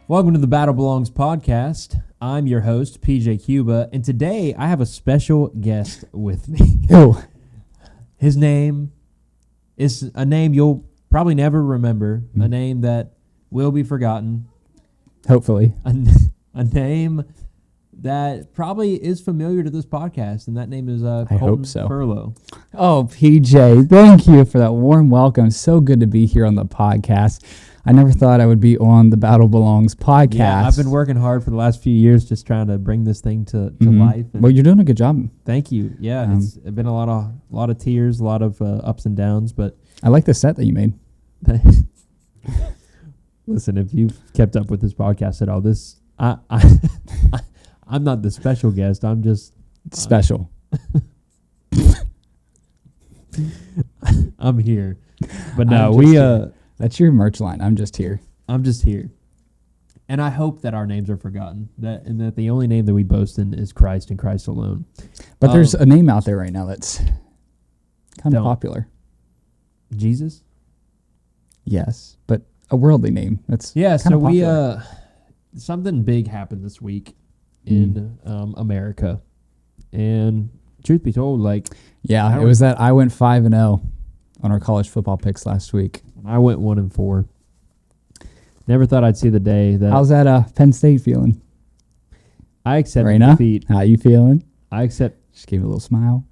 Welcome to the Battle Belongs podcast. I'm your host, PJ Cuba, and today I have a special guest with me. Ew. His name is a name you'll probably never remember, a name that will be forgotten, Hopefully. a name that probably is familiar to this podcast, and that name is Coleton hope so. Furlow. Oh, PJ, thank you for that warm welcome. So good to be here on the podcast. I never thought I would be on the Battle Belongs podcast. Yeah, I've been working hard for the last few years just trying to bring this thing to life. Well, you're doing a good job. Thank you. Yeah, it's been a lot of tears, a lot of ups and downs, but I like the set that you made. Listen, if you've kept up with this podcast at all, I'm not the special guest. I'm just Special. I'm here. But no, That's your merch line. I'm just here. I'm just here. And I hope that our names are forgotten. That the only name that we boast in is Christ and Christ alone. But there's a name out there right now that's kind of popular. Jesus? Yes, but a worldly name. That's Yeah, so popular. something big happened this week in America. And truth be told, Yeah, it was that I went 5-0 on our college football picks last week. I went 1-4. Never thought I'd see the day that How's that Penn State feeling? I accept Raina, defeat. how you feeling? Just gave a little smile.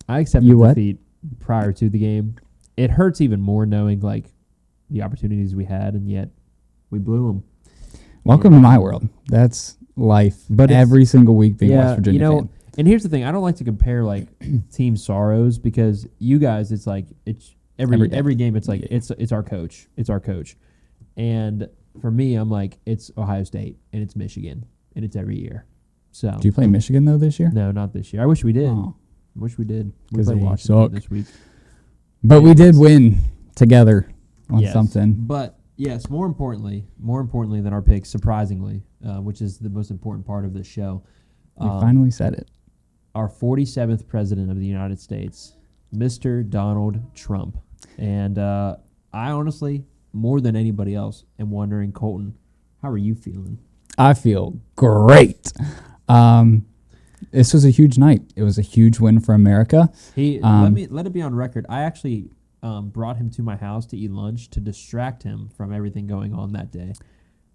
I accepted defeat prior to the game. It hurts even more knowing the opportunities we had, and yet we blew them. Welcome to my world. That's life. But every single week being West Virginia fan. And here's the thing: I don't like to compare team sorrows because you guys, it's every game. It's it's our coach. It's our coach. And for me, I'm it's Ohio State and it's Michigan and it's every year. So do you play Michigan though this year? No, not this year. I wish we did. Oh. We played they Washington suck. this week. But we did win together on something. But yes, more importantly than our picks, surprisingly, which is the most important part of this show, We finally said it. our 47th president of the United States, Mr. Donald Trump. And I honestly, more than anybody else, am wondering, Coleton, how are you feeling? I feel great. This was a huge night. It was a huge win for America. Let it be on record. I actually brought him to my house to eat lunch to distract him from everything going on that day.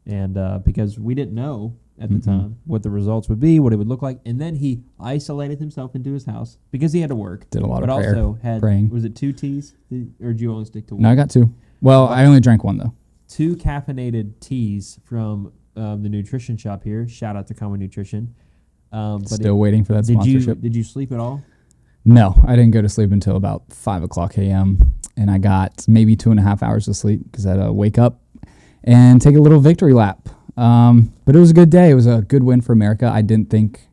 And because we didn't know at the time what the results would be, what it would look like. And then he isolated himself into his house because he had to work. Did a lot but of prayer, also had, praying. Was it 2 teas? Or did you only stick to one? No, I got 2. Well, I only drank 1 though. 2 caffeinated teas from the nutrition shop here. Shout out to Common Nutrition. Still waiting for that sponsorship. Did you sleep at all? No, I didn't go to sleep until about 5 o'clock a.m. And I got maybe 2.5 hours of sleep because I had to wake up and take a little victory lap. But it was a good day. It was a good win for America. I didn't think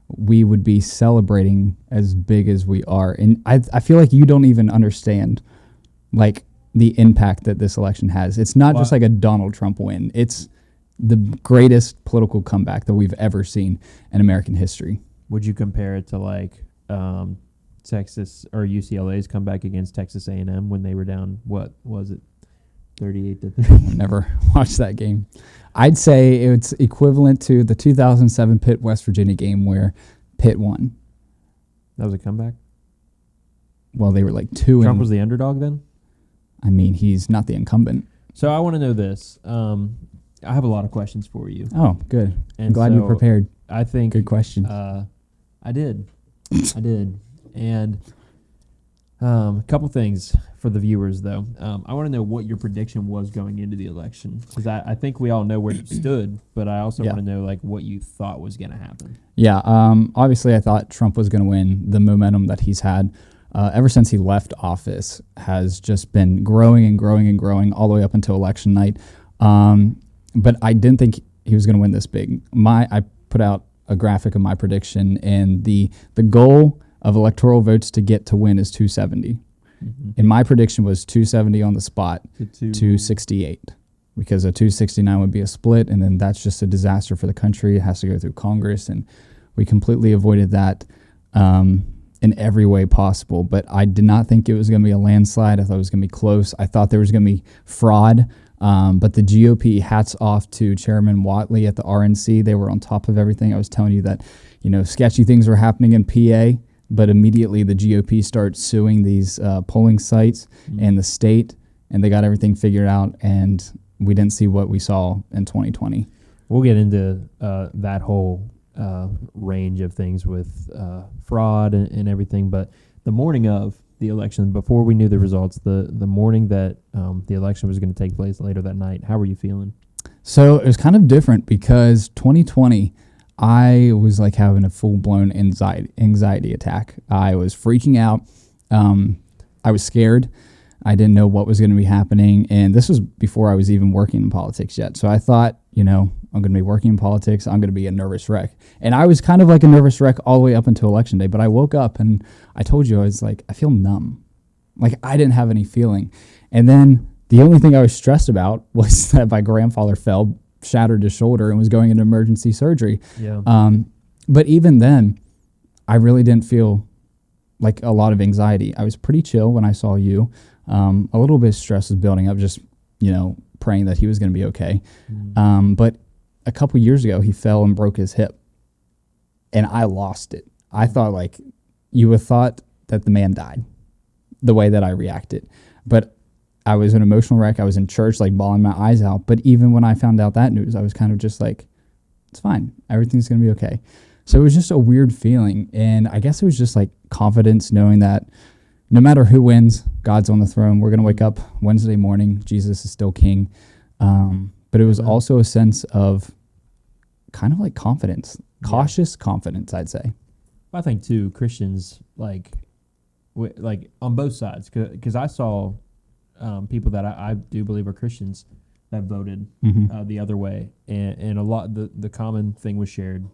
we would be celebrating as big as we are. And I feel like you don't even understand the impact that this election has. It's not just a Donald Trump win. It's the greatest political comeback that we've ever seen in American history. Would you compare it to Texas or UCLA's comeback against Texas A&M when they were down, what was it, 38-3? Never watched that game. I'd say it's equivalent to the 2007 Pitt West Virginia game where Pitt won. That was a comeback? Well, they were 2. Trump was the underdog then? I mean, he's not the incumbent. So I want to know this. I have a lot of questions for you. Oh, good. And I'm glad you prepared. I think good question. I did. And a couple things for the viewers, though. I want to know what your prediction was going into the election, because I think we all know where you stood, but I also want to know what you thought was going to happen. Yeah. Obviously, I thought Trump was going to win. The momentum that he's had ever since he left office has just been growing and growing and growing all the way up until election night. But I didn't think he was going to win this big. I put out a graphic of my prediction, and the goal of electoral votes to get to win is 270. And my prediction was 270 on the spot, 268, because a 269 would be a split, and then that's just a disaster for the country. It has to go through Congress, and we completely avoided that in every way possible. But I did not think it was going to be a landslide. I thought it was going to be close. I thought there was going to be fraud But the GOP, hats off to Chairman Whatley at the RNC. They were on top of everything. I was telling you that, sketchy things were happening in PA, but immediately the GOP starts suing these polling sites and the state, and they got everything figured out, and we didn't see what we saw in 2020. We'll get into that whole range of things with fraud and everything, but the morning of the election, before we knew the results, the morning that the election was going to take place later that night, how were you feeling? So it was kind of different because 2020, I was like having a full-blown anxiety attack. I was freaking out. I was scared. I didn't know what was going to be happening, and this was before I was even working in politics yet. So I thought, I'm going to be working in politics. I'm going to be a nervous wreck. And I was kind of like a nervous wreck all the way up until Election Day. But I woke up and I told you, I was like, I feel numb. Like I didn't have any feeling. And then the only thing I was stressed about was that my grandfather fell, shattered his shoulder, and was going into emergency surgery. Yeah. But even then, I really didn't feel like a lot of anxiety. I was pretty chill when I saw you. A little bit of stress was building up, just, praying that he was going to be okay. But a couple years ago, he fell and broke his hip, and I lost it. I thought, like, you would have thought that the man died the way that I reacted. But I was an emotional wreck. I was in church, like, bawling my eyes out. But even when I found out that news, I was kind of just like, it's fine. Everything's going to be okay. So it was just a weird feeling. And I guess it was just like confidence, knowing that no matter who wins, God's on the throne. We're going to wake up Wednesday morning. Jesus is still king. But it was also a sense of kind of like confidence, cautious confidence, I'd say. I think too, Christians like on both sides, because I saw people that I do believe are Christians that voted the other way, and a lot the common thing was shared.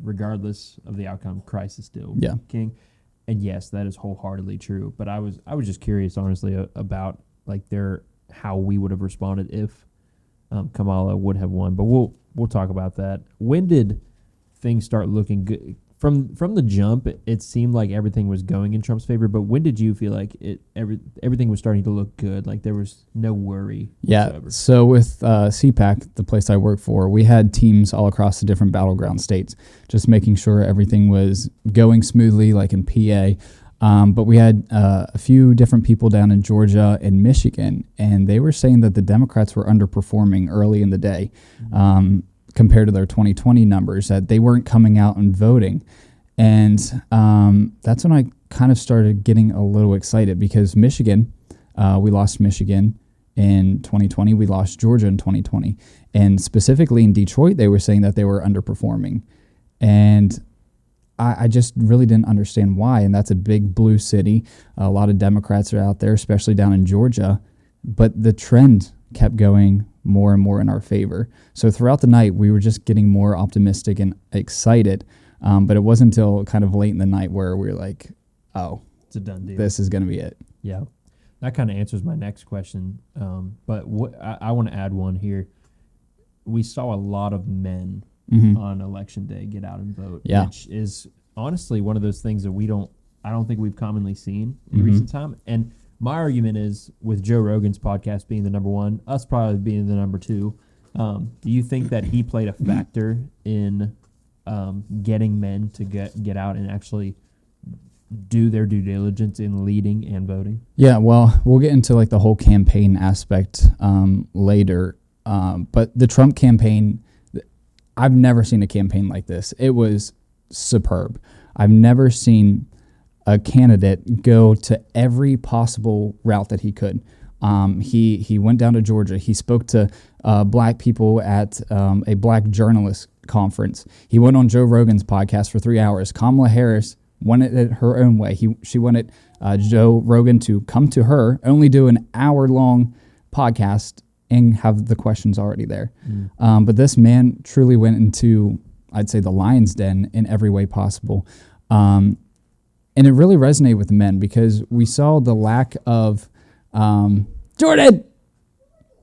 Regardless of the outcome, Christ is still king. And yes, that is wholeheartedly true. But I was just curious, honestly, about like how we would have responded if Kamala would have won. But we'll talk about that. When did things start looking good? From the jump, it seemed like everything was going in Trump's favor. But when did you feel like everything was starting to look good? Like there was no worry whatsoever? So with CPAC, the place I work for, we had teams all across the different battleground states, just making sure everything was going smoothly, like in PA. But we had a few different people down in Georgia and Michigan, and they were saying that the Democrats were underperforming early in the day. Compared to their 2020 numbers, that they weren't coming out and voting. And that's when I kind of started getting a little excited, because Michigan, we lost Michigan in 2020. We lost Georgia in 2020. And specifically in Detroit, they were saying that they were underperforming. And I just really didn't understand why. And that's a big blue city. A lot of Democrats are out there, especially down in Georgia. But the trend kept going more and more in our favor. So throughout the night, we were just getting more optimistic and excited. But it wasn't until kind of late in the night where we were like, oh, it's a done deal. This is going to be it. Yeah. That kind of answers my next question. But I want to add one here. We saw a lot of men on Election Day get out and vote, which is honestly one of those things that I don't think we've commonly seen in recent time. And my argument is, with Joe Rogan's podcast being the number one, us probably being the number two, do you think that he played a factor in getting men to get out and actually do their due diligence in leading and voting? Yeah, well, we'll get into like the whole campaign aspect later. But the Trump campaign, I've never seen a campaign like this. It was superb. I've never seen a candidate go to every possible route that he could. He went down to Georgia. He spoke to black people at a black journalist conference. He went on Joe Rogan's podcast for 3 hours. Kamala Harris went it her own way. She wanted Joe Rogan to come to her, only do an hour-long podcast, and have the questions already there. But this man truly went into, I'd say, the lion's den in every way possible. And it really resonated with the men, because we saw the lack of Jordan.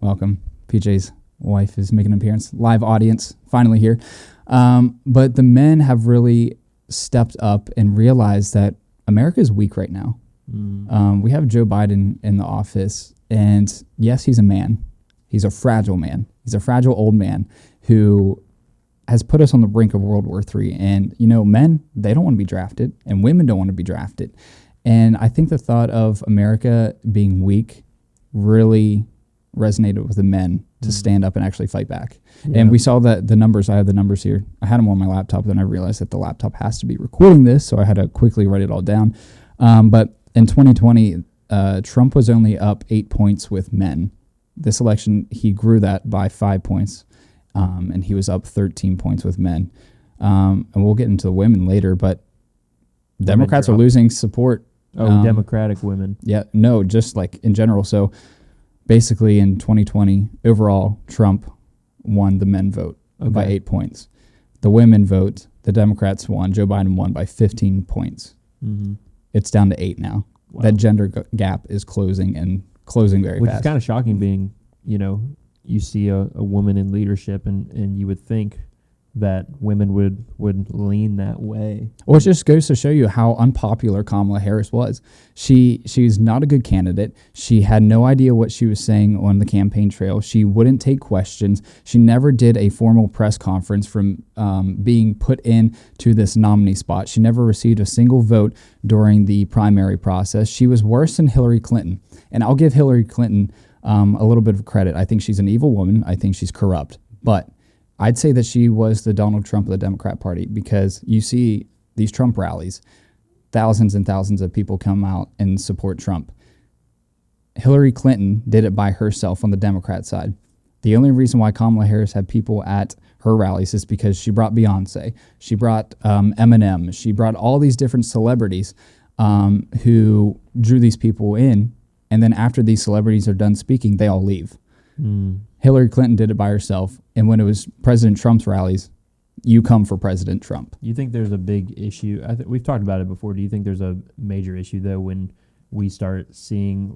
Welcome. PJ's wife is making an appearance. Live audience, finally here. But the men have really stepped up and realized that America is weak right now. We have Joe Biden in the office, and yes, he's a man, He's a fragile man. He's a fragile old man who has put us on the brink of World War III. And, men, they don't want to be drafted, and women don't want to be drafted. And I think the thought of America being weak really resonated with the men to stand up and actually fight back. Yeah. And we saw that the numbers. I have the numbers here. I had them on my laptop, then I realized that the laptop has to be recording this, so I had to quickly write it all down. But in 2020, Trump was only up 8 points with men. This election, he grew that by 5 points, and he was up 13 points with men. And we'll get into the women later, but Democrats are losing support. Democratic women. Yeah, no, just like in general. So basically in 2020, overall, Trump won the men vote by 8 points. The women vote, the Democrats won. Joe Biden won by 15 points. Mm-hmm. It's down to 8 now. Wow. That gender gap is closing very fast. Which is kind of shocking being, you see a woman in leadership and you would think that women would lean that way. Well, it just goes to show you how unpopular Kamala Harris was. She's not a good candidate. She had no idea what she was saying on the campaign trail. She wouldn't take questions. She never did a formal press conference from being put in to this nominee spot. She never received a single vote during the primary process. She was worse than Hillary Clinton. And I'll give Hillary Clinton a little bit of credit. I think she's an evil woman. I think she's corrupt. But I'd say that she was the Donald Trump of the Democrat Party, because you see these Trump rallies, thousands and thousands of people come out and support Trump. Hillary Clinton did it by herself on the Democrat side. The only reason why Kamala Harris had people at her rallies is because she brought Beyonce, she brought Eminem, she brought all these different celebrities who drew these people in, and then after these celebrities are done speaking, they all leave. Hillary Clinton did it by herself, and when it was President Trump's rallies, you come for President Trump. You think there's a big issue? We've talked about it before. Do you think there's a major issue, though, when we start seeing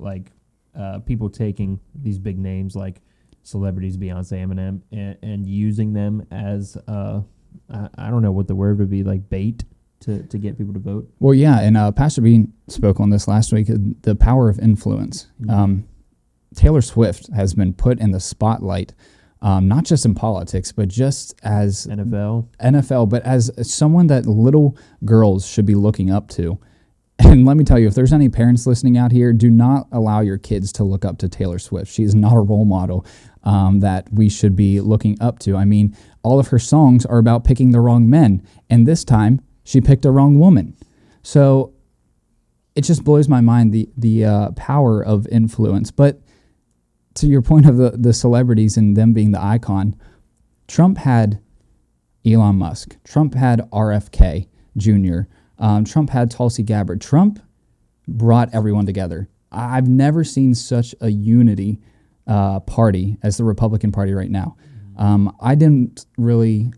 people taking these big names like celebrities, Beyonce, Eminem, and using them as, I don't know what the word would be, like bait to get people to vote? Well, yeah, and Pastor Bean spoke on this last week, the power of influence. Mm-hmm. Taylor Swift has been put in the spotlight, not just in politics, but just as NFL, but as someone that little girls should be looking up to. And let me tell you, if there's any parents listening out here, do not allow your kids to look up to Taylor Swift. She is not a role model that we should be looking up to. I mean, all of her songs are about picking the wrong men, and this time she picked a wrong woman. So it just blows my mind, the power of influence. But to your point of the celebrities and them being the icon, Trump had Elon Musk. Trump had RFK Jr. Trump had Tulsi Gabbard. Trump brought everyone together. I've never seen such a unity party as the Republican Party right now. I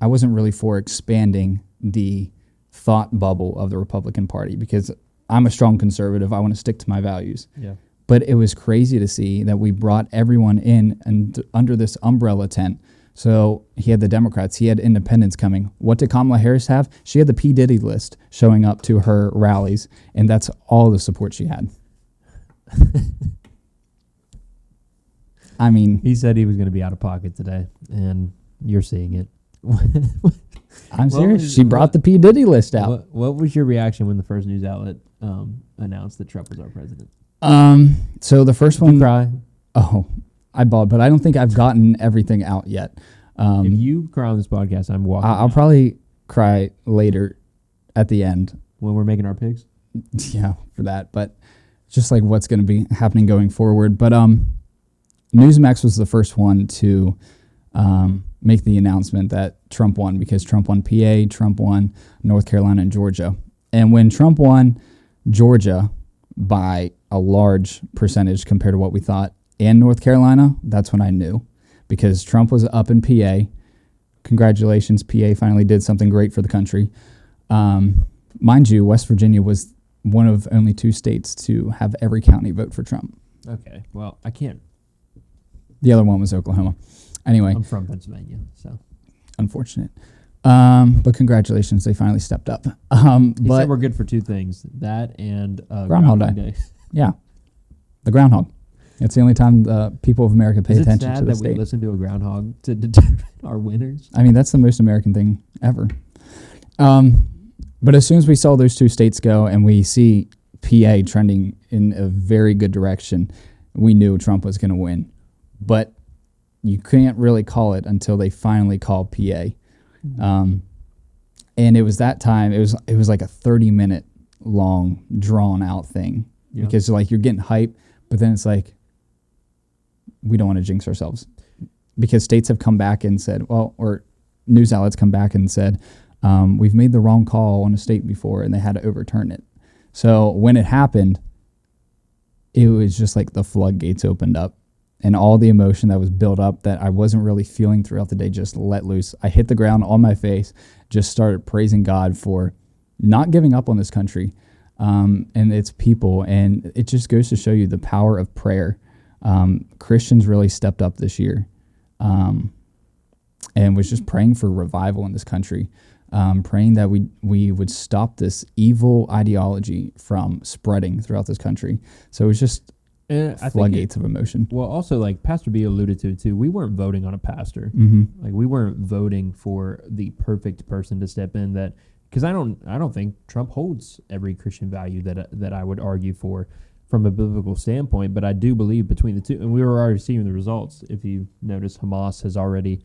wasn't really for expanding the thought bubble of the Republican Party, because I'm a strong conservative. I want to stick to my values. Yeah. But it was crazy to see that we brought everyone in and under this umbrella tent. So he had the Democrats, he had independents coming. What did Kamala Harris have? She had the P. Diddy list showing up to her rallies, and that's all the support she had. I mean, he said he was going to be out of pocket today, and you're seeing it. I'm serious. She brought the P. Diddy list out. What was your reaction when the first news outlet announced that Trump was our president? So the first one, did you cry? Oh, I bawled, but I don't think I've gotten everything out yet. If you cry on this podcast, I'm walking. I'll probably cry later at the end when we're making our picks. Yeah, for that. But just like what's going to be happening going forward. But Newsmax was the first one to make the announcement that Trump won, because Trump won PA, Trump won North Carolina, and Georgia. And when Trump won Georgia by a large percentage compared to what we thought, and North Carolina, that's when I knew, because Trump was up in PA. Congratulations, PA finally did something great for the country. Mind you, West Virginia was one of only 2 states to have every county vote for Trump. Okay, well, I can't. The other one was Oklahoma. Anyway. I'm from Pennsylvania, so. Unfortunate. But congratulations, they finally stepped up. He said we're good for 2 things, that and Groundhog Day. Yeah, the groundhog. It's the only time the people of America pay Is it attention sad to the that we state. listen to a groundhog to determine our winners? I mean, that's the most American thing ever. But as soon as we saw those two states go and we see PA trending in a very good direction, we knew Trump was going to win. But you can't really call it until they finally called PA. And it was that time, it was like a 30-minute long, drawn-out thing. Yeah. Because like you're getting hype, but then it's like, we don't want to jinx ourselves. Because states have come back and said, or news outlets come back and said, we've made the wrong call on a state before, and they had to overturn it. So when it happened, it was just like the floodgates opened up, and all the emotion that was built up that I wasn't really feeling throughout the day just let loose. I hit the ground on my face, just started praising God for not giving up on this country and its people. And it just goes to show you the power of prayer. Christians really stepped up this year and was just praying for revival in this country. Praying that we would stop this evil ideology from spreading throughout this country. So it was just floodgates of emotion. Well, also, like Pastor B alluded to it too, we weren't voting on a pastor. Like we weren't voting for the perfect person to step in. That because I don't think Trump holds every Christian value that I would argue for from a biblical standpoint. But I do believe between the two, and we were already seeing the results. If you notice, Hamas has already.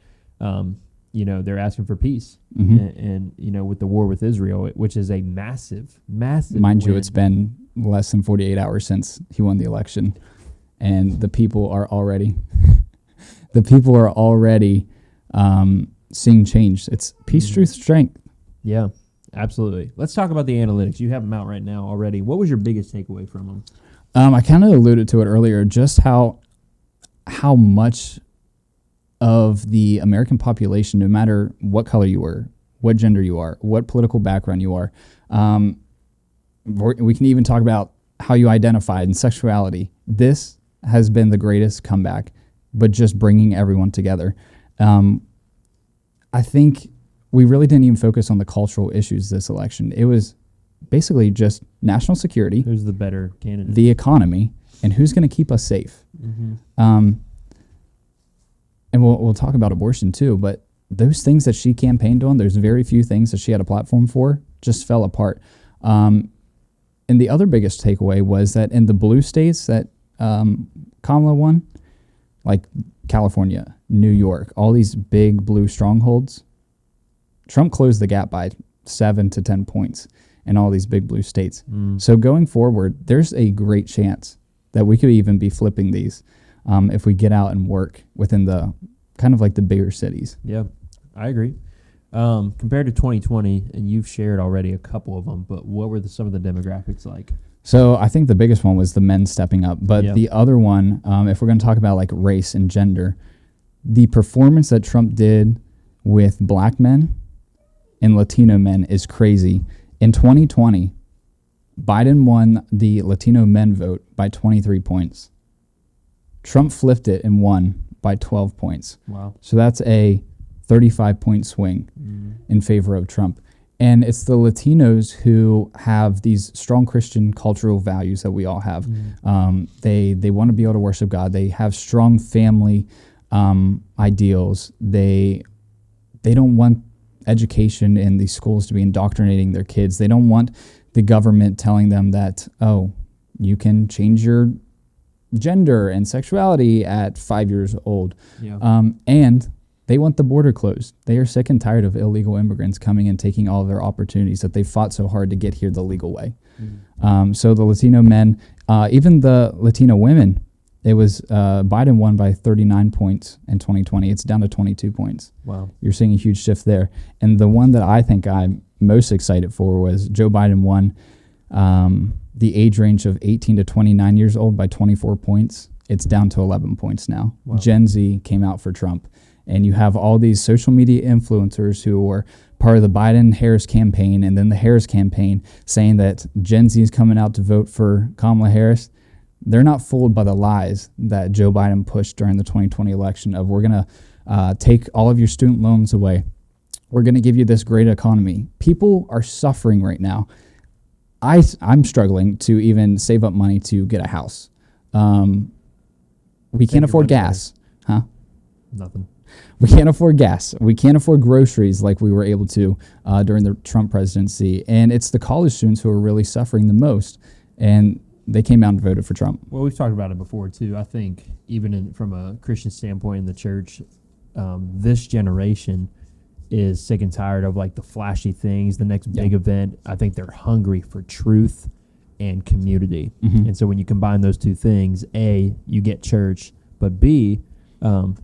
They're asking for peace, and with the war with Israel, which is a massive. Mind you, it's been less than 48 hours since he won the election, and the people are already, seeing change. It's peace, truth, strength. Yeah, absolutely. Let's talk about the analytics. You have them out right now already. What was your biggest takeaway from them? I kind of alluded to it earlier, just how much of the American population, no matter what color you were, what gender you are, what political background you are, we can even talk about how you identified and sexuality. This has been the greatest comeback, but just bringing everyone together. I think we really didn't even focus on the cultural issues this election. It was basically just national security. Who's the better candidate? The economy, and who's going to keep us safe. And we'll talk about abortion too, but those things that she campaigned on, there's very few things that she had a platform for, just fell apart. And the other biggest takeaway was that in the blue states that Kamala won, like California, New York, all these big blue strongholds, Trump closed the gap by 7 to 10 points in all these big blue states. So going forward, there's a great chance that we could even be flipping these. If we get out and work within the kind of like the bigger cities. Yeah, I agree. Compared to 2020, and you've shared already a couple of them, but what were some of the demographics like? So I think the biggest one was the men stepping up. But the other one, if we're going to talk about like race and gender, the performance that Trump did with black men and Latino men is crazy. In 2020, Biden won the Latino men vote by 23 points. Trump flipped it and won by 12 points. Wow. So that's a 35-point swing in favor of Trump. And it's the Latinos who have these strong Christian cultural values that we all have. They want to be able to worship God. They have strong family ideals. They don't want education in these schools to be indoctrinating their kids. They don't want the government telling them that, oh, you can change your gender and sexuality at 5 years old. And they want the border closed. They are sick and tired of illegal immigrants coming and taking all of their opportunities that they fought so hard to get here the legal way. So the Latino men, even the Latino women, it was Biden won by 39 points in 2020. It's down to 22 points. Wow. You're seeing a huge shift there. And the one that I think I'm most excited for was Joe Biden won the age range of 18 to 29 years old by 24 points. It's down to 11 points now. Wow. Gen Z came out for Trump. And you have all these social media influencers who were part of the Biden-Harris campaign and then the Harris campaign saying that Gen Z is coming out to vote for Kamala Harris. They're not fooled by the lies that Joe Biden pushed during the 2020 election of we're going to take all of your student loans away. We're going to give you this great economy. People are suffering right now. I'm struggling to even save up money to get a house. We can't afford gas. Huh? Nothing. We can't afford gas. We can't afford groceries like we were able to during the Trump presidency. And it's the college students who are really suffering the most. And they came out and voted for Trump. Well, we've talked about it before, too. I think even from a Christian standpoint in the church, this generation is sick and tired of like the flashy things, the next big event. I think they're hungry for truth and community. And so when you combine those two things, A, you get church, but B,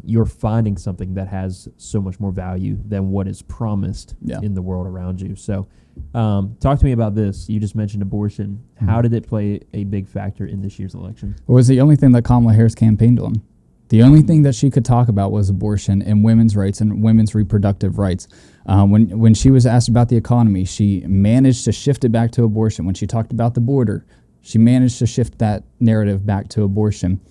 you're finding something that has so much more value than what is promised in the world around you. So talk to me about this. You just mentioned abortion. How did it play a big factor in this year's election? It was the only thing that Kamala Harris campaigned on. The only thing that she could talk about was abortion and women's rights and women's reproductive rights. When she was asked about the economy, she managed to shift it back to abortion. When she talked about the border, she managed to shift that narrative back to abortion.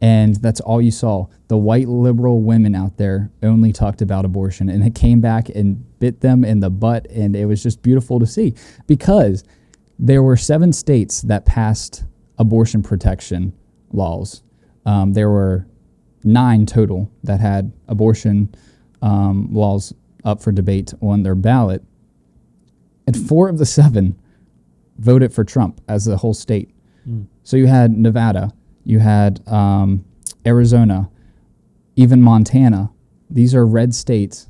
And that's all you saw. The white liberal women out there only talked about abortion, and it came back and bit them in the butt, and it was just beautiful to see because there were 7 states that passed abortion protection laws. There were 9 total that had abortion laws up for debate on their ballot, and 4 of the 7 voted for Trump as the whole state. So you had Nevada, you had Arizona, even Montana. These are red states,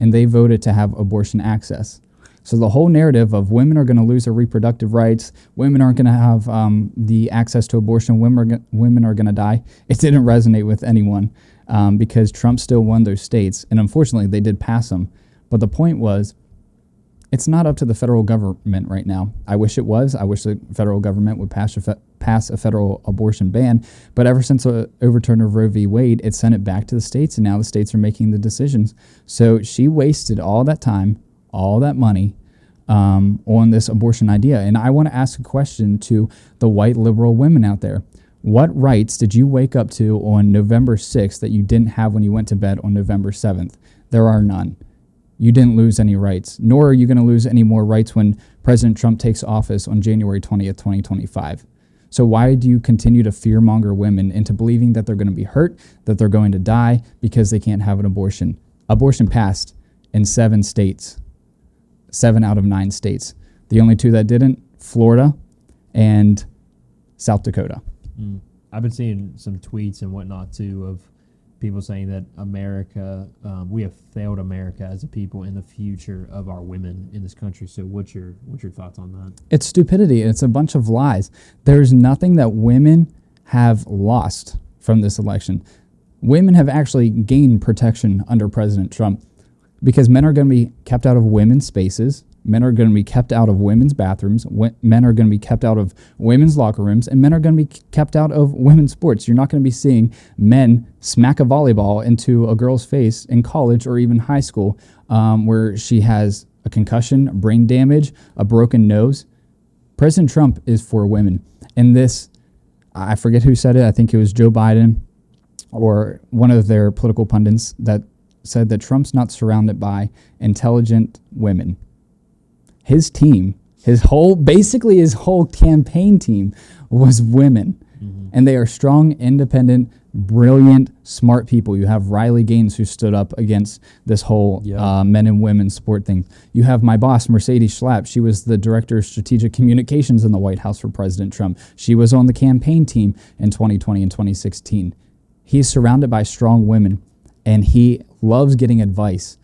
and they voted to have abortion access. So the whole narrative of women are going to lose their reproductive rights, women aren't going to have the access to abortion, women are going to die, it didn't resonate with anyone because Trump still won those states. And unfortunately, they did pass them. But the point was, it's not up to the federal government right now. I wish it was. I wish the federal government would pass a federal abortion ban. But ever since the overturn of Roe v. Wade, it sent it back to the states, and now the states are making the decisions. So she wasted all that time, all that money on this abortion idea. And I want to ask a question to the white liberal women out there. What rights did you wake up to on November 6th that you didn't have when you went to bed on November 7th? There are none. You didn't lose any rights, nor are you going to lose any more rights when President Trump takes office on January 20th, 2025. So why do you continue to fearmonger women into believing that they're going to be hurt, that they're going to die because they can't have an abortion? Abortion passed in 7 states, 7 out of 9 states. The only 2 that didn't, Florida and South Dakota. I've been seeing some tweets and whatnot, too, of people saying that America, we have failed America as a people in the future of our women in this country. So what's your thoughts on that? It's stupidity. It's a bunch of lies. There's nothing that women have lost from this election. Women have actually gained protection under President Trump because men are going to be kept out of women's spaces. Men are going to be kept out of women's bathrooms. Men are going to be kept out of women's locker rooms, and men are going to be kept out of women's sports. You're not going to be seeing men smack a volleyball into a girl's face in college or even high school where she has a concussion, brain damage, a broken nose. President Trump is for women. And this, I forget who said it. I think it was Joe Biden or one of their political pundits that said that Trump's not surrounded by intelligent women. His team, his whole campaign team was women. And they are strong, independent, brilliant, smart people. You have Riley Gaines, who stood up against this whole men and women sport thing. You have my boss, Mercedes Schlapp. She was the director of strategic communications in the White House for President Trump. She was on the campaign team in 2020 and 2016. He's surrounded by strong women, and he loves getting advice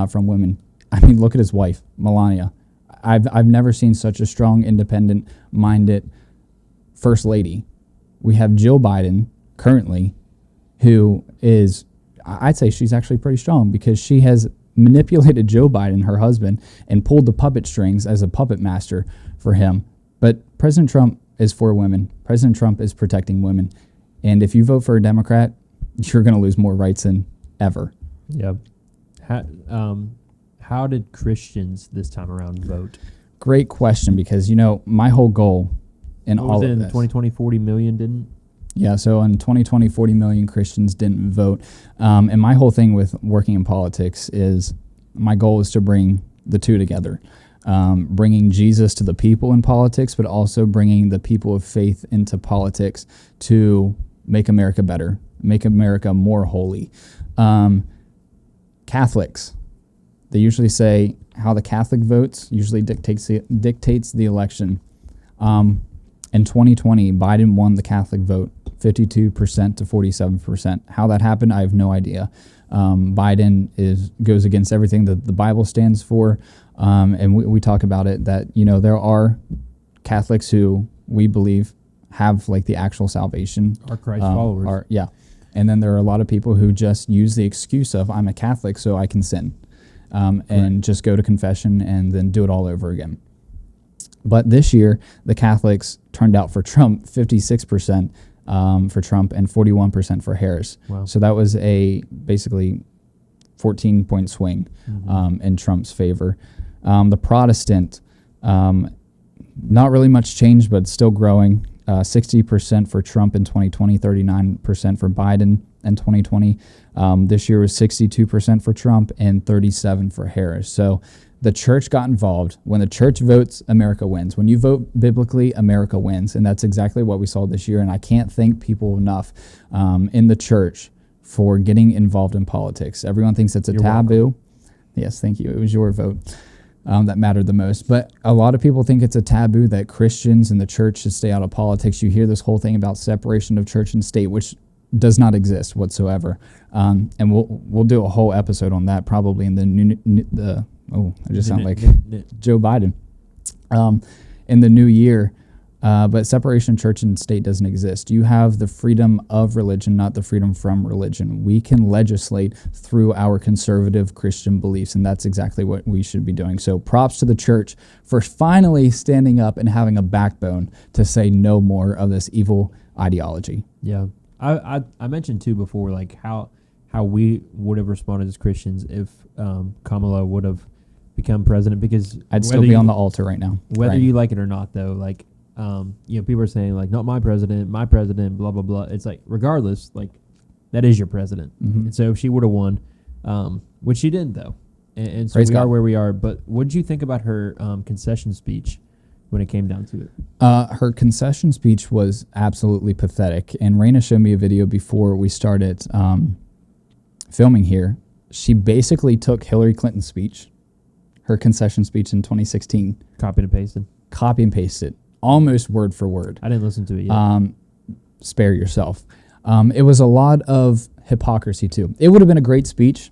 from women. I mean, look at his wife, Melania. I've never seen such a strong, independent-minded first lady. We have Jill Biden currently, who is, I'd say she's actually pretty strong because she has manipulated Joe Biden, her husband, and pulled the puppet strings as a puppet master for him. But President Trump is for women. President Trump is protecting women. And if you vote for a Democrat, you're going to lose more rights than ever. Yep. How did Christians this time around vote? Great question, because, my whole goal in all of this. 2020, 40 million didn't? Yeah, so in 2020, 40 million Christians didn't vote. And my whole thing with working in politics is my goal is to bring the two together. Bringing Jesus to the people in politics, but also bringing the people of faith into politics to make America better, make America more holy. Catholics, they usually say how the Catholic votes usually dictates the election. In 2020, Biden won the Catholic vote 52% to 47%. How that happened, I have no idea. Biden goes against everything that the Bible stands for, and we talk about it, that, you know, there are Catholics who we believe have like the actual salvation. Are Christ followers. Yeah. And then there are a lot of people who just use the excuse of, I'm a Catholic, so I can sin, and just go to confession and then do it all over again. But this year, the Catholics turned out for Trump, 56% for Trump and 41% for Harris. Wow. So that was a basically 14-point swing in Trump's favor. The Protestant, not really much change, but still growing. 60% for Trump in 2020, 39% for Biden in 2020. This year was 62% for Trump and 37% for Harris. So the church got involved. When the church votes, America wins. When you vote biblically, America wins. And that's exactly what we saw this year. And I can't thank people enough in the church for getting involved in politics. Everyone thinks it's a taboo. Welcome. Yes, thank you. It was your vote that mattered the most. But a lot of people think it's a taboo that Christians and the church should stay out of politics. You hear this whole thing about separation of church and state, which does not exist whatsoever. And we'll do a whole episode on that probably in the I just sound like Joe Biden in the new year. But separation of church and state doesn't exist. You have the freedom of religion, not the freedom from religion. We can legislate through our conservative Christian beliefs, and that's exactly what we should be doing. So props to the church for finally standing up and having a backbone to say no more of this evil ideology. Yeah. I mentioned too before, like how we would have responded as Christians if Kamala would have become president, because I'd still be on the altar right now. Whether you like it or not, though, like, you know, people are saying like, not my president, blah, blah, blah. It's like, regardless, like, that is your president. Mm-hmm. And so if she would have won, which she didn't, though. And so we are where we are. But what did you think about her concession speech when it came down to it? Her concession speech was absolutely pathetic. And Raina showed me a video before we started filming here. She basically took Hillary Clinton's speech, her concession speech in 2016. Copy and pasted. Almost word for word. I didn't listen to it yet. Spare yourself. It was a lot of hypocrisy, too. It would have been a great speech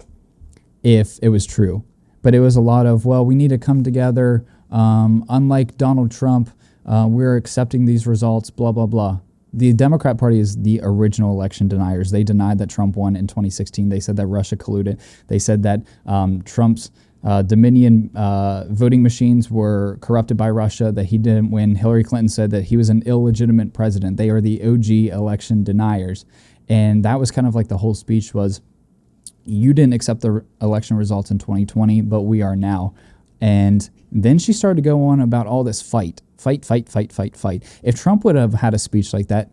if it was true. But it was a lot of, well, we need to come together. Unlike Donald Trump, we're accepting these results, blah, blah, blah. The Democrat Party is the original election deniers. They denied that Trump won in 2016. They said that Russia colluded. They said that Trump's Dominion voting machines were corrupted by Russia, that he didn't win. Hillary Clinton said that he was an illegitimate president. They are the OG election deniers. And that was kind of like the whole speech was, you didn't accept the election results in 2020, but we are now. And then she started to go on about all this fight. If Trump would have had a speech like that,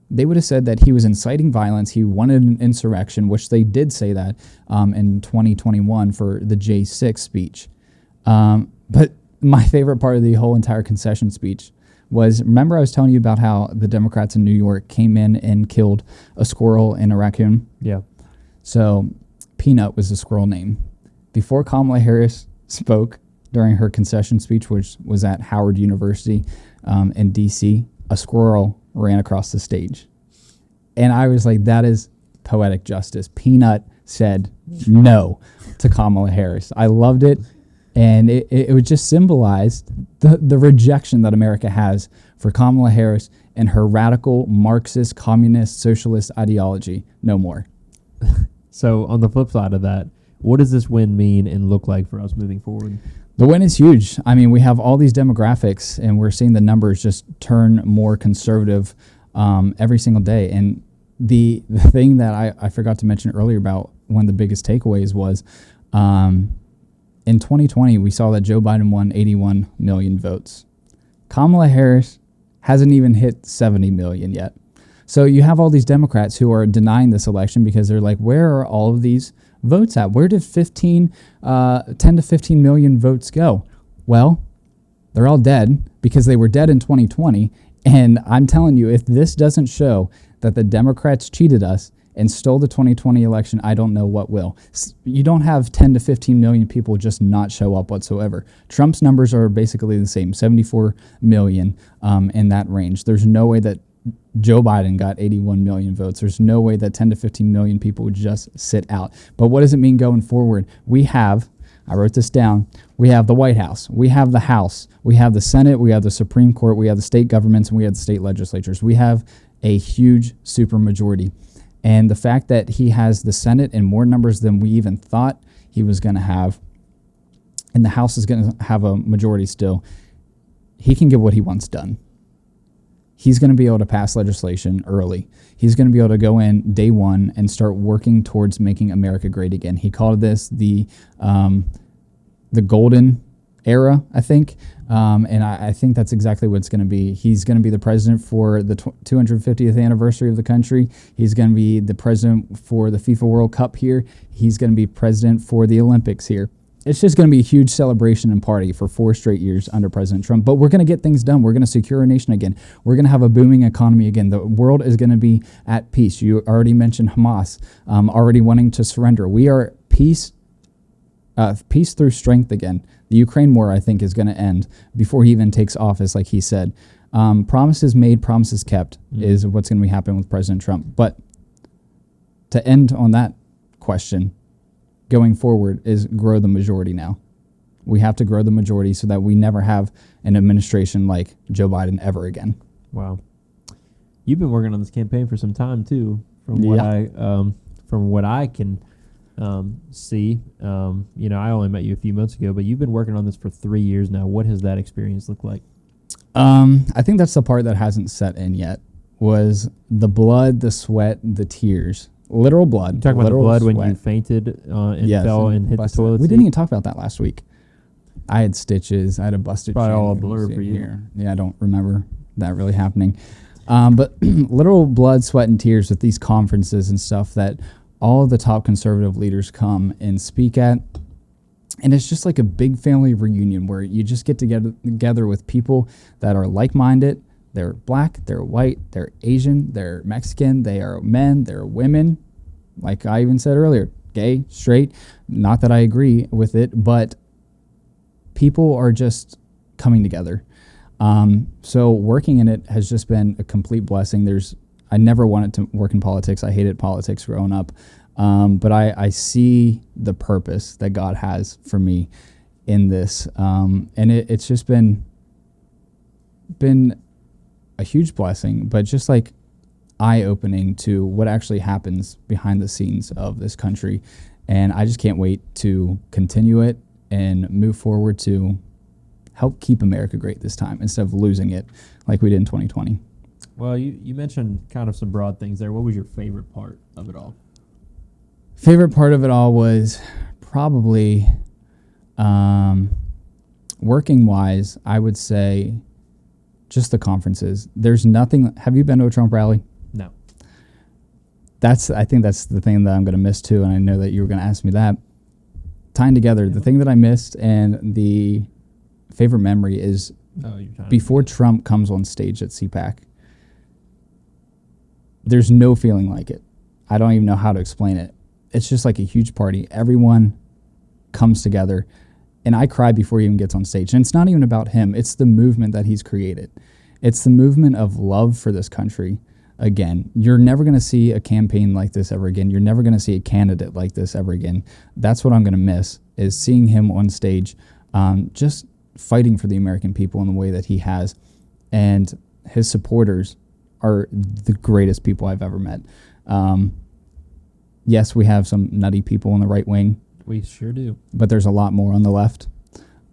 they would have said that he was inciting violence. He wanted an insurrection, which they did say that in 2021 for the J6 speech. But my favorite part of the whole entire concession speech was, remember I was telling you about how the Democrats in New York came in and killed a squirrel and a raccoon? Yeah. So Peanut was the squirrel name. Before Kamala Harris spoke during her concession speech, which was at Howard University in D.C., a squirrel ran across the stage. And I was like, that is poetic justice. Peanut said no to Kamala Harris. I loved it. And it would just symbolize the rejection that America has for Kamala Harris and her radical Marxist, communist, socialist ideology. No more. So on the flip side of that, what does this win mean and look like for us moving forward? The win is huge. I mean, we have all these demographics, and we're seeing the numbers just turn more conservative every single day. And the thing that I forgot to mention earlier about one of the biggest takeaways was in 2020, we saw that Joe Biden won 81 million votes. Kamala Harris hasn't even hit 70 million yet. So you have all these Democrats who are denying this election because they're like, where are all of these votes at? Where did 10 to 15 million votes go? Well, they're all dead because they were dead in 2020. And I'm telling you, if this doesn't show that the Democrats cheated us and stole the 2020 election, I don't know what will. You don't have 10 to 15 million people just not show up whatsoever. Trump's numbers are basically the same, 74 million in that range. There's no way that Joe Biden got 81 million votes. There's no way that 10 to 15 million people would just sit out. But what does it mean going forward? We have, I wrote this down, we have the White House, we have the House, we have the Senate, we have the Supreme Court, we have the state governments, and we have the state legislatures. We have a huge supermajority. And the fact that he has the Senate in more numbers than we even thought he was going to have, and the House is going to have a majority still, he can get what he wants done. He's going to be able to pass legislation early. He's going to be able to go in day one and start working towards making America great again. He called this the golden era, I think. And I think that's exactly what it's going to be. He's going to be the president for the 250th anniversary of the country. He's going to be the president for the FIFA World Cup here. He's going to be president for the Olympics here. It's just going to be a huge celebration and party for 4 straight years under President Trump. But we're going to get things done. We're going to secure our nation again. We're going to have a booming economy again. The world is going to be at peace. You already mentioned Hamas already wanting to surrender. We are peace through strength again. The Ukraine war, I think, is going to end before he even takes office, like he said. Promises made, promises kept is what's going to be happening with President Trump. But to end on that question, going forward is grow the majority now. We have to grow the majority so that we never have an administration like Joe Biden ever again. Wow. You've been working on this campaign for some time, too, from what I can see. I only met you a few months ago, but you've been working on this for 3 years now. What has that experience looked like? I think that's the part that hasn't set in yet, was the blood, the sweat, the tears. Literal blood. You talking about the blood sweat. when you fainted and fell and hit the toilet We seat? didn't even talk about that last week. I had stitches. I had a busted Probably shin. all a blur for you. Here. Yeah, I don't remember that really happening. But literal blood, sweat, and tears with these conferences and stuff that all the top conservative leaders come and speak at. And it's just like a big family reunion where you just get together with people that are like-minded. They're black, they're white, they're Asian, they're Mexican, they are men, they're women. Like I even said earlier, gay, straight. Not that I agree with it, but people are just coming together. So working in it has just been a complete blessing. I never wanted to work in politics. I hated politics growing up. But I see the purpose that God has for me in this. And it's just been a huge blessing, but just like eye-opening to what actually happens behind the scenes of this country. And I just can't wait to continue it and move forward to help keep America great this time instead of losing it like we did in 2020. Well, you mentioned kind of some broad things there. What was your favorite part of it all? Favorite part of it all was probably working-wise, I would say just the conferences. There's nothing. Have you been to a Trump rally? No. I think that's the thing that I'm going to miss too, and I know that you were going to ask me that. Tying together, the thing that I missed and the favorite memory is before Trump comes on stage at CPAC, there's no feeling like it. I don't even know how to explain it. It's just like a huge party. Everyone comes together, and I cry before he even gets on stage. And it's not even about him. It's the movement that he's created. It's the movement of love for this country. Again, you're never going to see a campaign like this ever again. You're never going to see a candidate like this ever again. That's what I'm going to miss, is seeing him on stage, just fighting for the American people in the way that he has. And his supporters are the greatest people I've ever met. Yes, we have some nutty people on the right wing. We sure do. But there's a lot more on the left.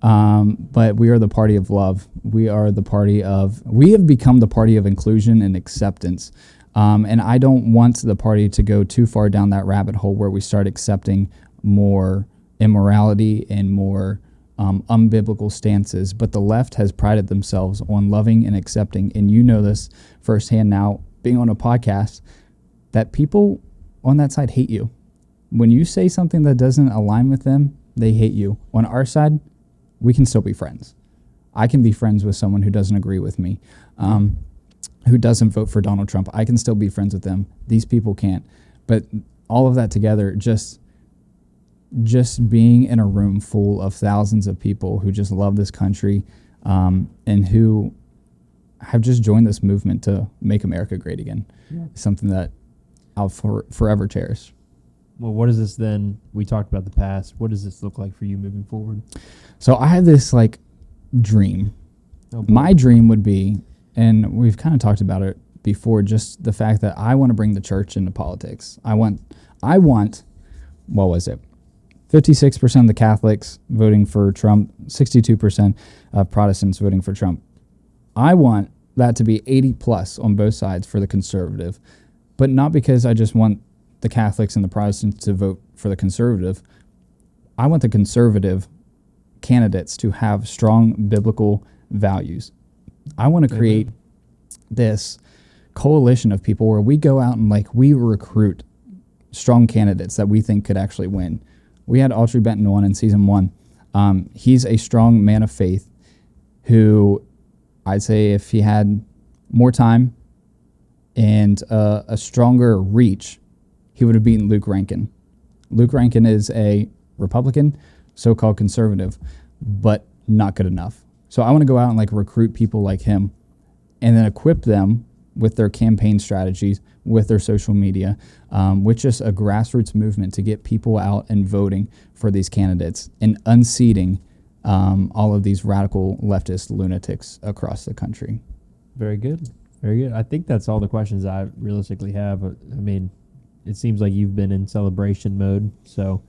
But we are the party of love. We have become the party of inclusion and acceptance. And I don't want the party to go too far down that rabbit hole where we start accepting more immorality and more unbiblical stances. But the left has prided themselves on loving and accepting. And you know this firsthand now, being on a podcast, that people on that side hate you. When you say something that doesn't align with them, they hate you. On our side, we can still be friends. I can be friends with someone who doesn't agree with me. who doesn't vote for Donald Trump. I can still be friends with them. These people can't. But all of that together, just being in a room full of thousands of people who just love this country, and who have just joined this movement to make America great again. Yeah. Something that I'll forever cherish. Well, what is this then? We talked about the past. What does this look like for you moving forward? So I had this dream. Oh, my dream would be, and we've kind of talked about it before, just the fact that I want to bring the church into politics. I want, what was it? 56% of the Catholics voting for Trump, 62% of Protestants voting for Trump. I want that to be 80 plus on both sides for the conservative, but not because I just want the Catholics and the Protestants to vote for the conservative. I want the conservative candidates to have strong biblical values. I want to create this coalition of people where we go out and we recruit strong candidates that we think could actually win. We had Autry Benton on in season 1. He's a strong man of faith who I'd say if he had more time and a stronger reach, he would have beaten Luke Rankin. Luke Rankin is a Republican, so-called conservative, but not good enough. So I want to go out and recruit people like him and then equip them with their campaign strategies, with their social media, with just a grassroots movement to get people out and voting for these candidates and unseating all of these radical leftist lunatics across the country. Very good. Very good. I think that's all the questions I realistically have. I mean, it seems like you've been in celebration mode, so...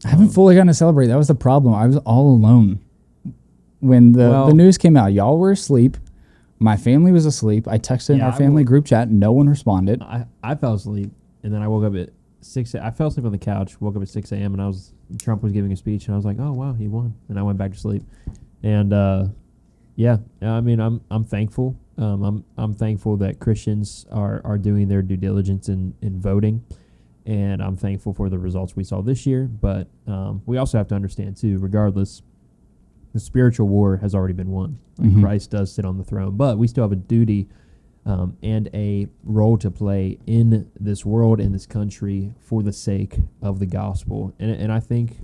I haven't fully gotten to celebrate. That was the problem. I was all alone. When the news came out, y'all were asleep. My family was asleep. I texted in our family group chat. No one responded. I fell asleep, and then I woke up at 6 I fell asleep on the couch, woke up at 6 a.m., and Trump was giving a speech, and I was like, oh, wow, he won. And I went back to sleep. And, I mean, I'm thankful. I'm thankful that Christians are doing their due diligence in voting, and I'm thankful for the results we saw this year. But we also have to understand, too, regardless, the spiritual war has already been won. Christ does sit on the throne, but we still have a duty and a role to play in this world, in this country, for the sake of the gospel. And I think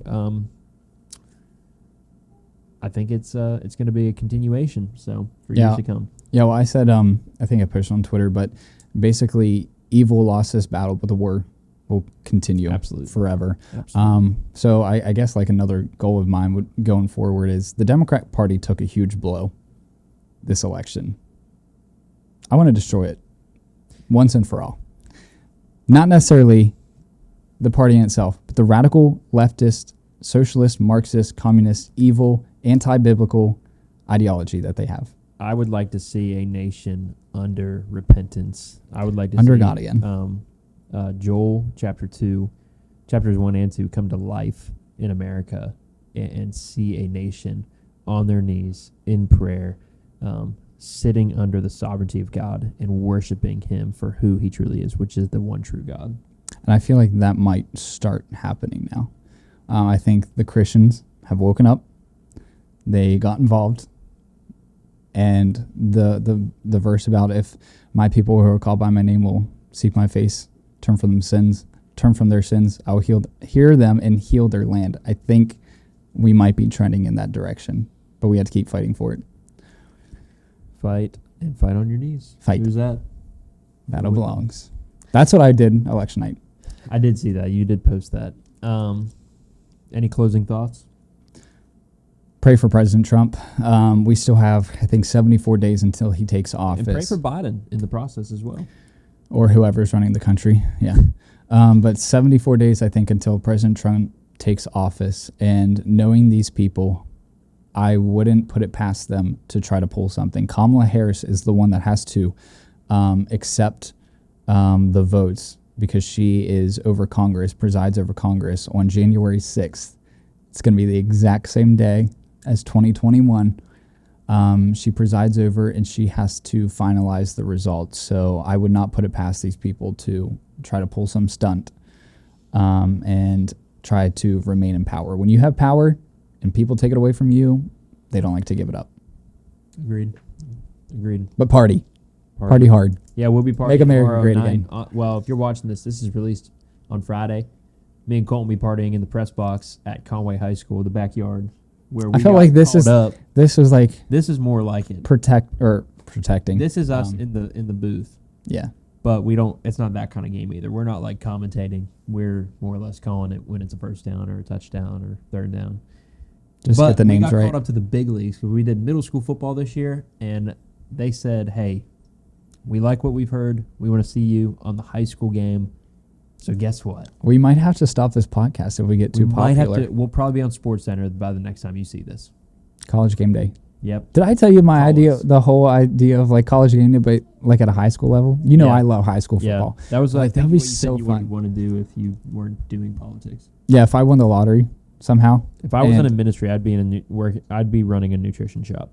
it's going to be a continuation. So for years to come. Yeah. Well, I said I think I posted on Twitter, but basically, evil lost this battle, but the war will continue forever. Absolutely. So I guess another goal of mine going forward is the Democrat Party took a huge blow this election. I want to destroy it once and for all. Not necessarily the party in itself, but the radical leftist, socialist, Marxist, communist, evil, anti-biblical ideology that they have. I would like to see a nation under repentance. I would like to under see God again. Joel chapters 1 and 2 come to life in America and see a nation on their knees in prayer, sitting under the sovereignty of God and worshiping him for who he truly is, which is the one true God. And I feel like that might start happening now. I think the Christians have woken up. They got involved. And the verse about if my people who are called by my name will seek my face, turn from their sins, I will hear them and heal their land. I think we might be trending in that direction, but we have to keep fighting for it. Fight and fight on your knees. Fight. Who's that? Battle belongs. That's what I did election night. I did see that. You did post that. Any closing thoughts? Pray for President Trump. We still have, I think, 74 days until he takes office. And pray for Biden in the process as well. Or whoever's running the country, yeah. But 74 days, I think, until President Trump takes office. And knowing these people, I wouldn't put it past them to try to pull something. Kamala Harris is the one that has to accept the votes because she is over Congress, presides over Congress on January 6th. It's going to be the exact same day as 2021. She presides over and she has to finalize the results. So I would not put it past these people to try to pull some stunt and try to remain in power. When you have power and people take it away from you, they don't like to give it up. Agreed. But party. Party hard. Yeah, we'll be partying Make America tomorrow great night. again. Well, if you're watching this is released on Friday. Me and Colton will be partying in the press box at Conway High School, the backyard, where we I felt got like this called is up. this was like This is more like it. protecting. This is us in the booth, Yeah. but we don't. It's not that kind of game either. We're not like commentating. We're more or less calling it when it's a first down or a touchdown or third down. Just But get the names we got right. called up to the big leagues because we did middle school football this year, and they said, "Hey, we like what we've heard. We want to see you on the high school game." So guess what? We might have to stop this podcast if we get too popular. We'll probably be on SportsCenter by the next time you see this. College game day. Yep. Did I tell you my Call idea, us. the whole idea of like college game day, but like at a high school level? You know, Yeah. I love high school Yeah, football. that was Like, like that'd be what you said so you fun. would want to do if you weren't doing politics. Yeah, if I won the lottery somehow. If I was And- in a ministry, I'd be I'd be running a nutrition shop,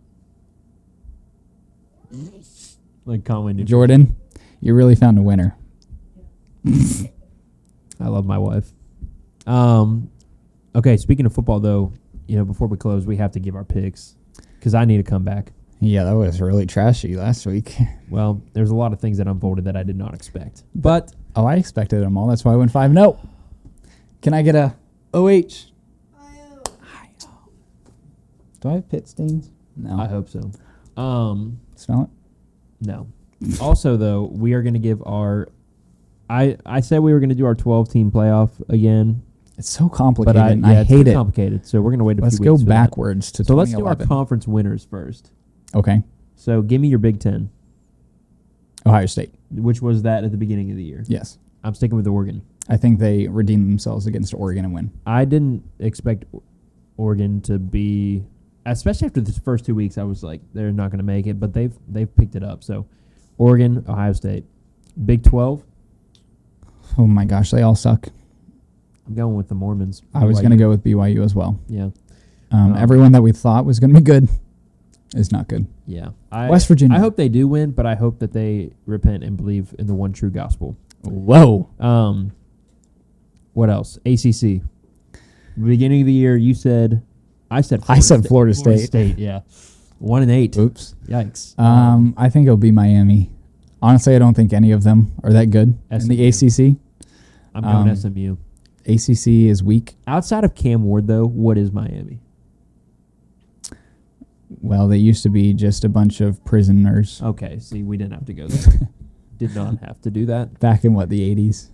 like Conway Nutrition. Jordan, you really found a winner. I love my wife. Okay, speaking of football, though, before we close, we have to give our picks because I need to come back. Yeah, that was really trashy last week. Well, there's a lot of things that unfolded that I did not expect. But Oh, I expected them all. That's why I went 5-0. Can I get a OH? Do I have pit stains? No. I hope so. Smell it? No. Also, though, we are going to give our. I said we were going to do our 12-team playoff again, It's so but complicated. I and I it's hate too it. complicated. So we're going to wait a Let's few go weeks for that. backwards to So let's do our 2011. conference winners first. Okay. So give me your Big Ten, Ohio State. which was that at the beginning of the year. Yes. I'm sticking with Oregon. I think they redeemed themselves against Oregon and win. I didn't expect Oregon to be, especially after the first 2 weeks. I was like, they're not going to make it, but they've picked it up. So Oregon, Ohio State, Big 12. Oh my gosh, they all suck. I'm going with the Mormons. I was BYU. going to go with BYU as well. Yeah, Everyone that we thought was going to be good is not good. yeah. West Virginia. I hope they do win, but I hope that they repent and believe in the one true gospel. Whoa. What else? ACC. Beginning of the year, you said. I said Florida State. Yeah, 1-8. Oops. Yikes. I think it'll be Miami. Honestly, I don't think any of them are that good in the ACC. I'm going um, SMU. ACC is weak. Outside of Cam Ward, though, what is Miami? Well, they used to be just a bunch of prisoners Okay, see, we didn't have to go there. Did not have to do that. back in, the 80s?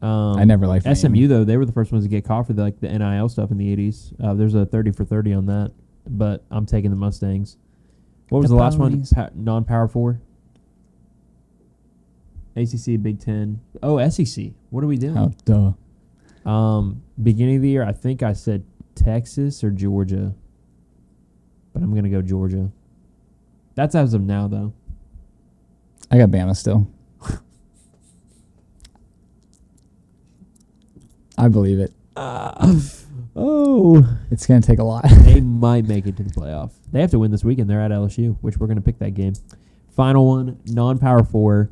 I never liked Miami. SMU, though, they were the first ones to get caught for the NIL stuff in the 80s. There's a 30 for 30 on that, but I'm taking the Mustangs. What was the last one? Ponies. Non-Power 4? ACC, Big Ten. Oh, SEC. What are we doing? Oh, duh. Beginning of the year, I think I said Texas or Georgia, but I'm going to go Georgia. That's as of now, though. I got Bama still. I believe it. Oh. It's going to take a lot. They might make it to the playoff. They have to win this weekend. They're at LSU, which we're going to pick that game. Final one, non-Power 4,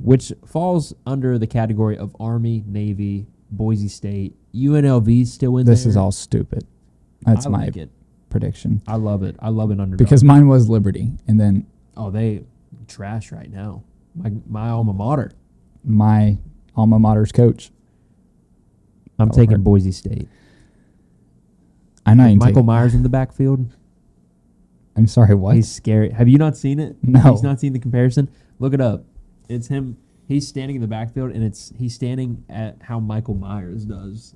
which falls under the category of Army, Navy, Boise State. UNLV's still in there. This is all stupid. That's I my like it. prediction. I love it. I love it underdog. Because mine was Liberty, and then they trash right now. My alma mater. my alma mater's coach. I'm Oh, taking hard. Boise State. I know. Michael Myers in the backfield. I'm sorry. What? He's scary. Have you not seen it? No. He's not seen the comparison. Look it up. It's him. He's standing in the backfield, and he's standing at how Michael Myers does.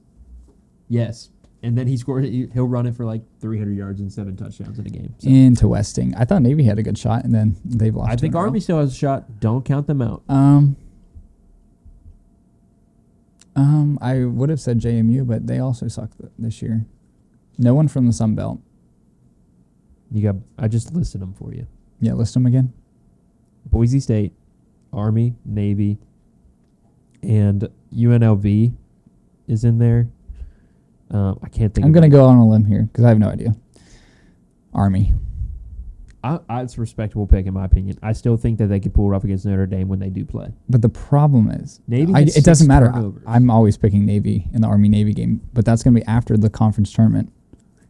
Yes, and then he scores. He'll run it for like 300 yards and 7 touchdowns in a game. So Interesting. I thought Navy had a good shot, and then they've lost. I think 2 in a row. Army still has a shot. Don't count them out. I would have said JMU, but they also suck this year. No one from the Sun Belt. I just listed them for you. Yeah, list them again. Boise State, Army, Navy, and UNLV is in there. I can't think. I'm going to go on a limb here because I have no idea. Army. It's a respectable pick in my opinion. I still think that they could pull it off against Notre Dame when they do play. But the problem is, Navy has it doesn't 6 matter. turnovers. I'm always picking Navy in the Army-Navy game, but that's going to be after the conference tournament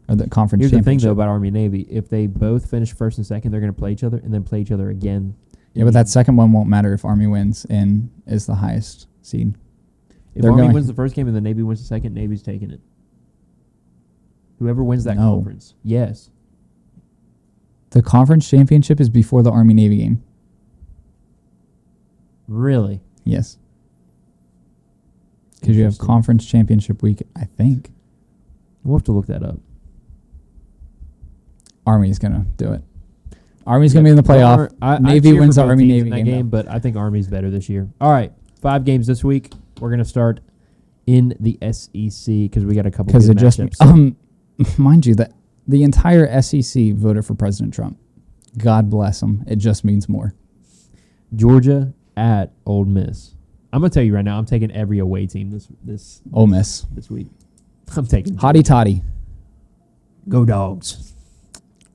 or the conference Here's the thing, championship. though, about Army and Navy. If they both finish first and second, they're going to play each other and then play each other again Yeah, but that second one won't matter if Army wins and is the highest seed. If Army wins the first game and the Navy wins the second, Navy's taking it. Whoever wins that conference. Yes. The conference championship is before the Army-Navy game. Really? Yes. Because you have conference championship week, I think. We'll have to look that up. Army's going to do it. Army's going to be in the playoff. Navy wins the Army-Navy game. But I think Army's better this year. All right. 5 games this week. We're going to start in the SEC because we got a couple good matchups. Mind you, that the entire SEC voted for President Trump. God bless them. It just means more. Georgia at Ole Miss. I'm going to tell you right now, I'm taking every away team this Ole Miss this week. I'm taking Hotty Toddy. Go Dogs.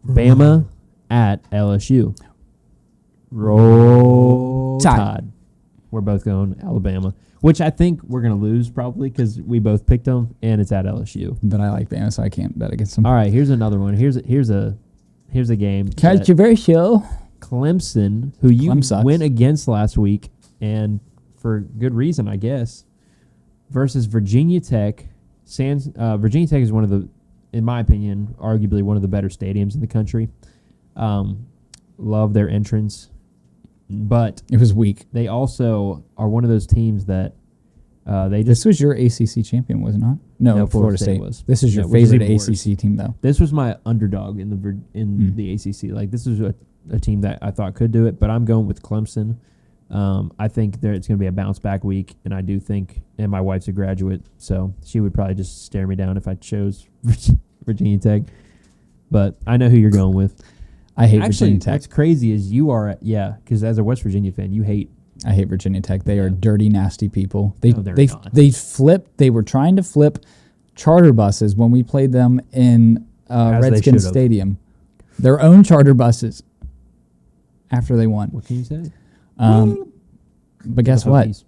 Bama at LSU. Roll Tide. We're both going Alabama, which I think we're going to lose probably because we both picked them, and it's at LSU. But I like Bama, so I can't bet against them. All right, here's another one. Here's a game. Controversial. Clemson, who you went against last week, and for good reason, I guess, versus Virginia Tech. Virginia Tech is one of the, in my opinion, arguably one of the better stadiums in the country. Love their entrance, but it was weak. They also are one of those teams that This was your ACC champion, was it not? No, Florida State was. This is your favorite ACC team, though. This was my underdog in the ACC. Like, this is a team that I thought could do it, but I'm going with Clemson. I think it's going to be a bounce back week, and I do think, and my wife's a graduate, so she would probably just stare me down if I chose Virginia Tech. But I know who you're going with. I hate Virginia Tech. What's crazy is you are, because as a West Virginia fan, you hate. I hate Virginia Tech. They are dirty, nasty people. They're not. They were trying to flip charter buses when we played them in Redskins Stadium. Their own charter buses after they won. What can you say? But guess what?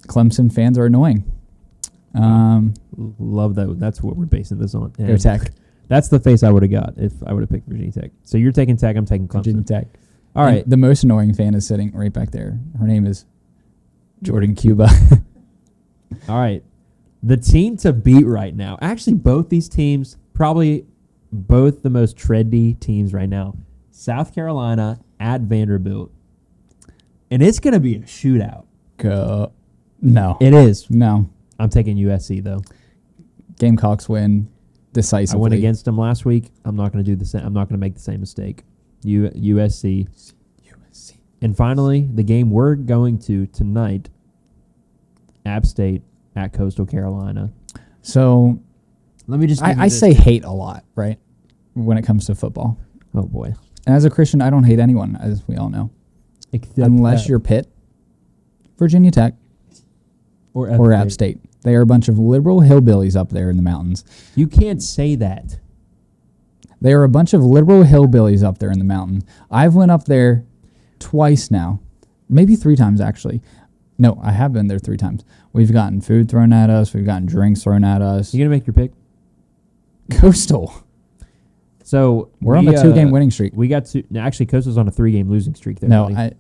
Clemson fans are annoying. Love that. That's what we're basing this on. Go Tech. That's the face I would have got if I would have picked Virginia Tech. So you're taking Tech. I'm taking Clemson. Virginia Tech. All right. The most annoying fan is sitting right back there. Her name is Jordan Cuba. All right. The team to beat right now. Actually, both these teams, probably both the most trendy teams right now. South Carolina at Vanderbilt. And it's going to be a shootout. No. It is. No. I'm taking USC, though. Gamecocks win decisively. I went against them last week. I'm not going to do the same. I'm not going to make the same mistake. USC. And finally, the game we're going to tonight, App State at Coastal Carolina. So let me just I say hate a lot, right, when it comes to football. Oh, boy. And as a Christian, I don't hate anyone, as we all know. Unless you're Pitt, Virginia Tech, or App State. They are a bunch of liberal hillbillies up there in the mountains. You can't say that. They are a bunch of liberal hillbillies up there in the mountain. I've went up there twice now. Maybe 3 times, actually. No, I have been there 3 times. We've gotten food thrown at us. We've gotten drinks thrown at us. You going to make your pick? Coastal. So we're on a 2-game winning streak. We got to... Actually, Coastal's on a 3-game losing streak there. No,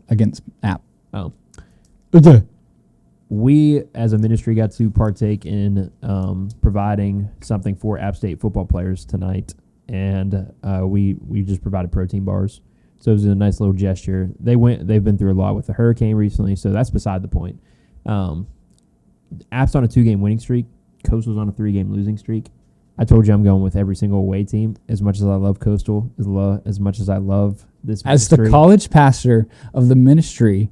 against App. Oh. We, as a ministry, got to partake in providing something for App State football players tonight, and we just provided protein bars. So it was a nice little gesture. They've been through a lot with the hurricane recently, so that's beside the point. App's on a 2-game winning streak. Coastal's on a 3-game losing streak. I told you I'm going with every single away team. As much as I love Coastal, as much as I love this ministry. As the college pastor of the ministry,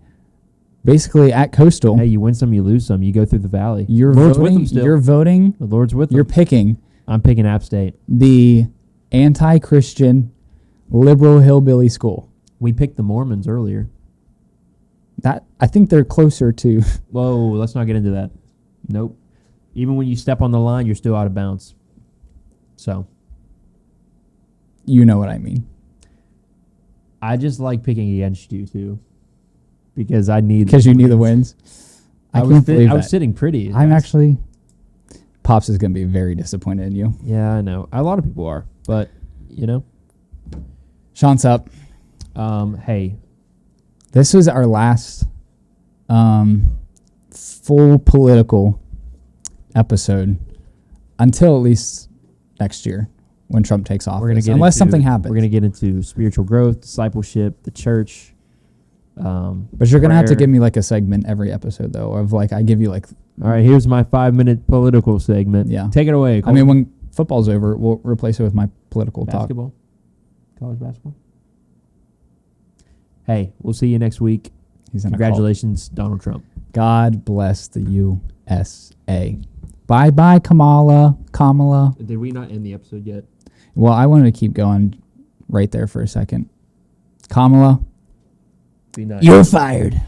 basically at Coastal. Hey, you win some, you lose some. You go through the valley. You're Lord's voting. With them still. You're voting. The Lord's with them. You're picking. I'm picking App State. The anti-Christian liberal hillbilly school. We picked the Mormons earlier. That I think they're closer to. Whoa, let's not get into that. Nope. Even when you step on the line, you're still out of bounds. So. You know what I mean. I just like picking against you, too. Because I need... Because you need the wins. I was sitting pretty. I'm actually... Pops is going to be very disappointed in you. Yeah, I know. A lot of people are. But, Sean's up. Hey, This was our last full political episode until at least next year when Trump takes office. We're gonna get unless into, something happens. We're going to get into spiritual growth, discipleship, the church. But you're going to have to give me like a segment every episode, though, of like I give you like. All right, here's my 5-minute political segment. Yeah. Take it away, Cole. I mean, when football's over, we'll replace it with my political basketball? College basketball? Hey, we'll see you next week. He's in Congratulations, Donald Trump. God bless the USA. Bye-bye, Kamala. Did we not end the episode yet? Well, I wanted to keep going right there for a second. Kamala, Be nice. you're fired.